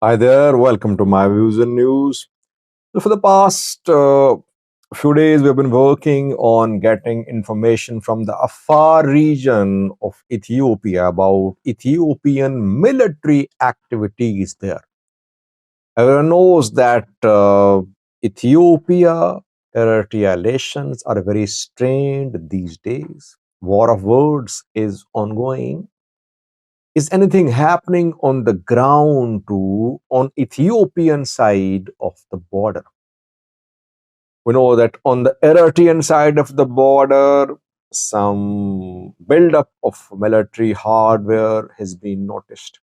Hi there, welcome to my views and news. So for the past few days, we've been working on getting information from the Afar region of Ethiopia about Ethiopian military activities there. Everyone knows that Ethiopia Eritrea relations are very strained these days. War of words is ongoing. Is anything happening on the ground too on Ethiopian side of the border? We know that on the Eritrean side of the border, some buildup of military hardware has been noticed.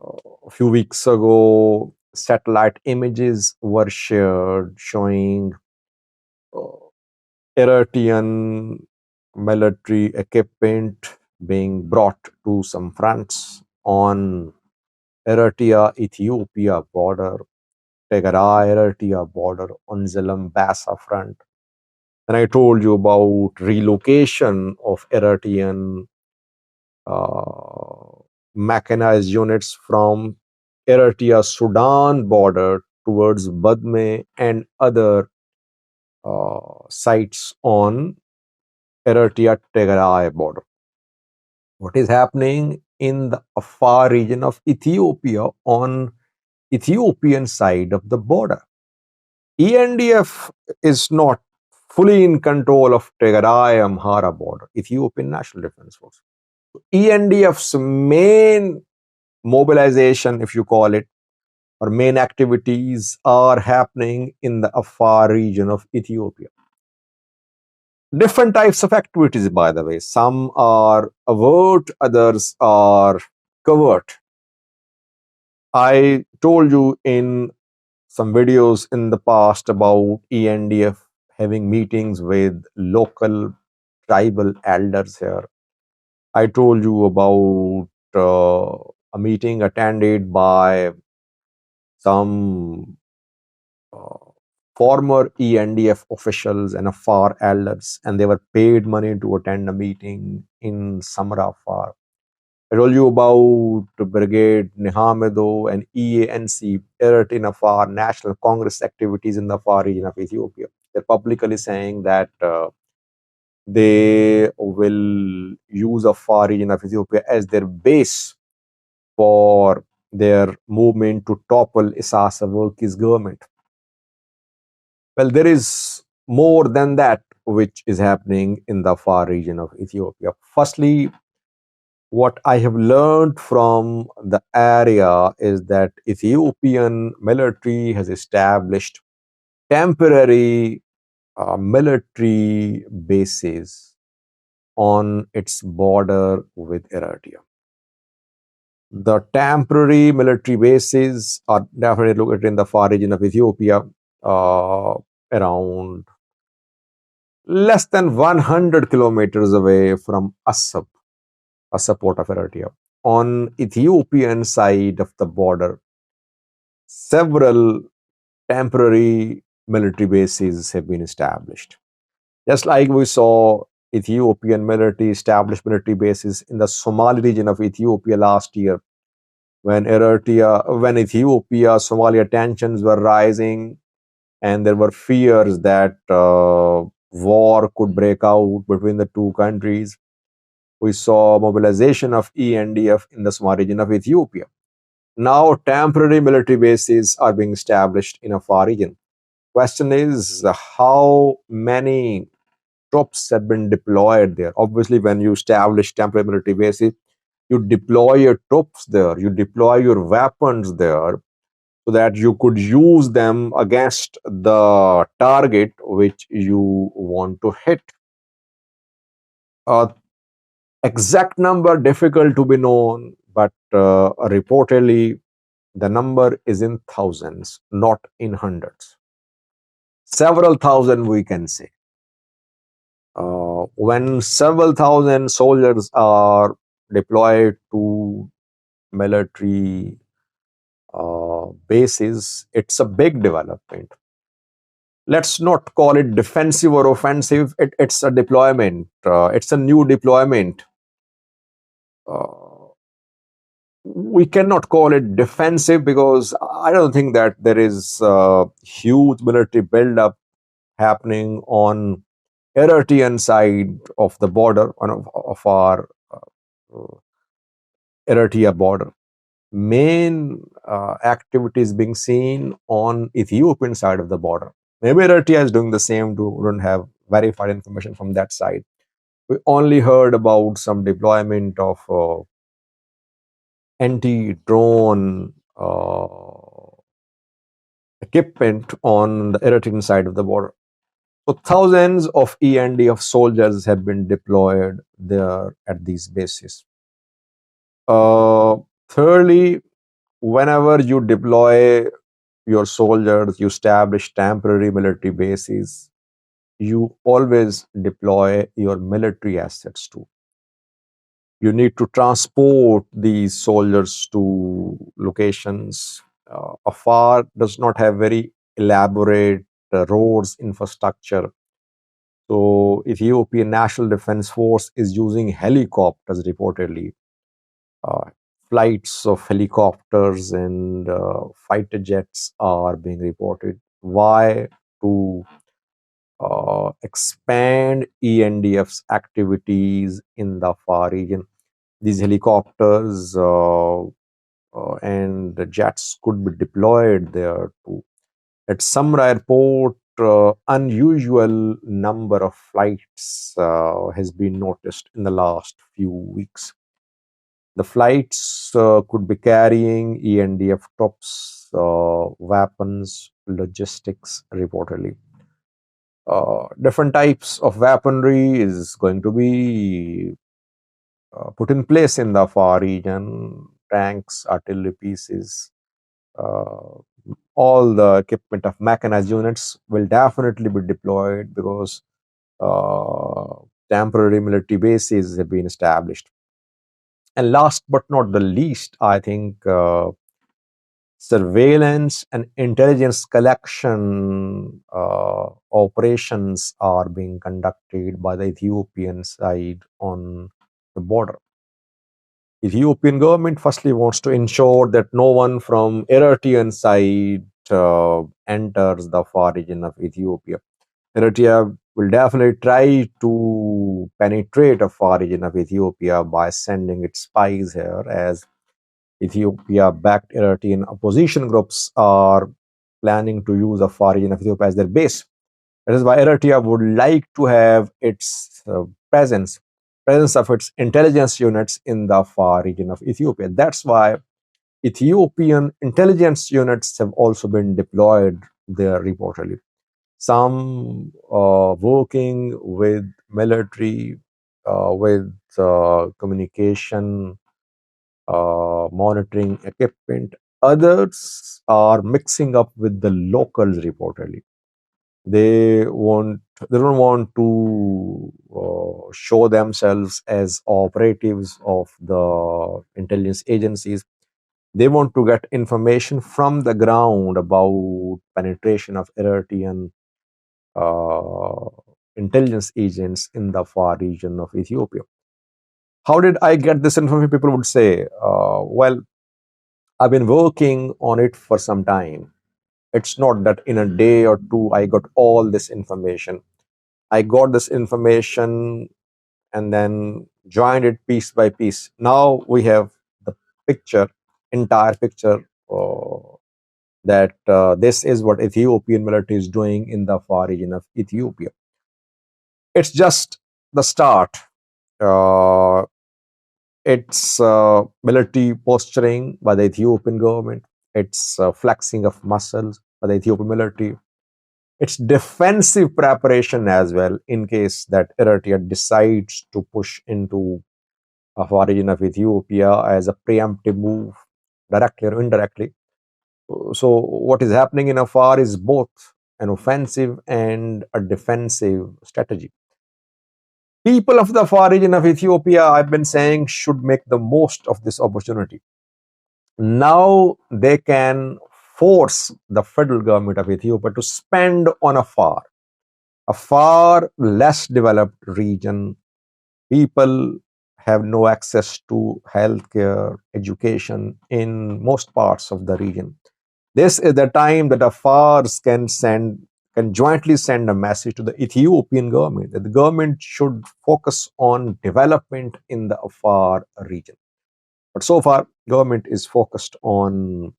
A few weeks ago, satellite images were shared showing uh, Eritrean military equipment being brought to some fronts on Eritrea Ethiopia border, Tigray Eritrea border, Unzalam Bassa front. And I told you about relocation of Eritrean uh, mechanized units from Eritrea Sudan border towards Badme and other sites on Eritrea Tigray border. What is happening in the Afar region of Ethiopia on Ethiopian side of the border? ENDF is not fully in control of Tigray Amhara border, Ethiopian National Defense Force. ENDF's main mobilization, if you call it, or main activities are happening in the Afar region of Ethiopia. Different types of activities, by the way. Some are overt, others are covert. I told you in some videos in the past about ENDF having meetings with local tribal elders here. I told you about a meeting attended by some uh, former ENDF officials and Afar elders, and they were paid money to attend a meeting in Samra Afar. I told you about Brigade Nihamedo and EANC, Eritrean Afar National Congress activities in the Afar region of Ethiopia. They're publicly saying that they will use Afar region of Ethiopia as their base for their movement to topple Isaias Afwerki's government. Well, there is more than that which is happening in the Afar region of Ethiopia. Firstly, what I have learned from the area is that Ethiopian military has established temporary military bases on its border with Eritrea. The temporary military bases are definitely located in the far region of Ethiopia, around less than 100 kilometers away from Assab port of Eritrea. On Ethiopian side of the border, several temporary military bases have been established. Just like we saw Ethiopian military establish military bases in the Somali region of Ethiopia last year, when Ethiopia, Somalia tensions were rising, and there were fears that war could break out between the two countries. We saw mobilization of ENDF in the Somali region of Ethiopia. Now, temporary military bases are being established in a far region. Question is how many troops have been deployed there. Obviously, when you establish temporary military bases, you deploy your troops there, you deploy your weapons there, so that you could use them against the target which you want to hit. Exact number difficult to be known, but reportedly the number is in thousands, not in hundreds. Several thousand, we can say. When several thousand soldiers are deployed to military bases, it's a big development. Let's not call it defensive or offensive. It's a deployment. It's a new deployment. Uh, We cannot call it defensive because I don't think that there is huge military buildup happening on Eritrean side of the border of our Eritrea border. Main activities being seen on Ethiopian side of the border. Maybe Eritrea is doing the same too. We don't have verified information from that side. We only heard about some deployment of anti-drone equipment on the Eritrean side of the border. So thousands of ENDF soldiers have been deployed there at these bases. Uh, Thirdly, whenever you deploy your soldiers, you establish temporary military bases, you always deploy your military assets too. You need to transport these soldiers to locations. Afar does not have very elaborate roads infrastructure. So Ethiopian National Defense Force is using helicopters reportedly. Uh, Flights of helicopters and fighter jets are being reported. Why? To expand ENDF's activities in the Far region. These helicopters and the jets could be deployed there too. At Samra Airport, unusual number of flights has been noticed in the last few weeks. The flights could be carrying ENDF troops, weapons, logistics, reportedly. Different types of weaponry is going to be put in place in the Far region. Tanks, artillery pieces, uh, all the equipment of mechanized units will definitely be deployed because uh, temporary military bases have been established. And last but not the least, I think surveillance and intelligence collection operations are being conducted by the Ethiopian side on the border. Ethiopian government firstly wants to ensure that no one from Eritrean side enters the far region of Ethiopia. Eritrea will definitely try to penetrate a far region of Ethiopia by sending its spies here, as Ethiopia-backed Eritrean opposition groups are planning to use a far region of Ethiopia as their base. That is why Eritrea would like to have its presence of its intelligence units in the far region of Ethiopia. That's why Ethiopian intelligence units have also been deployed there reportedly. Some working with military, with communication, monitoring equipment. Others are mixing up with the locals reportedly. They want they don't want to show themselves as operatives of the intelligence agencies. They want to get information from the ground about penetration of Eritrean uh, intelligence agents in the far region of Ethiopia. How did I get this information? People would say, well, I've been working on it for some time. It's not that in a day or two I got all this information. I got this information and then joined it piece by piece. Now we have the picture, entire picture, that this is what Ethiopian military is doing in the far region of Ethiopia. It's just the start. Uh, it's military posturing by the Ethiopian government. It's flexing of muscles by the Ethiopian military. It's defensive preparation as well in case that Eritrea decides to push into a origin of Ethiopia as a preemptive move, directly or indirectly. So what is happening in Afar is both an offensive and a defensive strategy. People of the far region of Ethiopia, I've been saying, should make the most of this opportunity. Now they can force the federal government of Ethiopia to spend on a far less developed region. People have no access to healthcare, education in most parts of the region. This is the time that Afars can jointly send a message to the Ethiopian government that the government should focus on development in the Afar region. But so far, government is focused on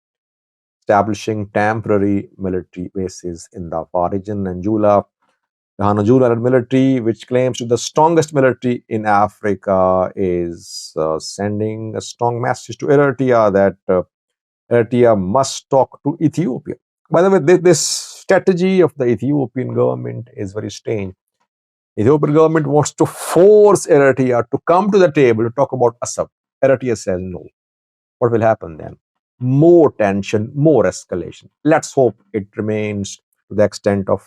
establishing temporary military bases in the Afar region. And the Hanajula military, which claims to be the strongest military in Africa, is sending a strong message to Eritrea that Eritrea must talk to Ethiopia. By the way, this strategy of the Ethiopian government is very strange. Ethiopian government wants to force Eritrea to come to the table to talk about Assad. Eritrea says no. What will happen then? More tension, more escalation. Let's hope it remains to the extent of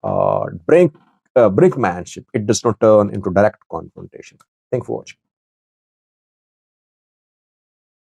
brinkmanship. It does not turn into direct confrontation. Thank you for watching.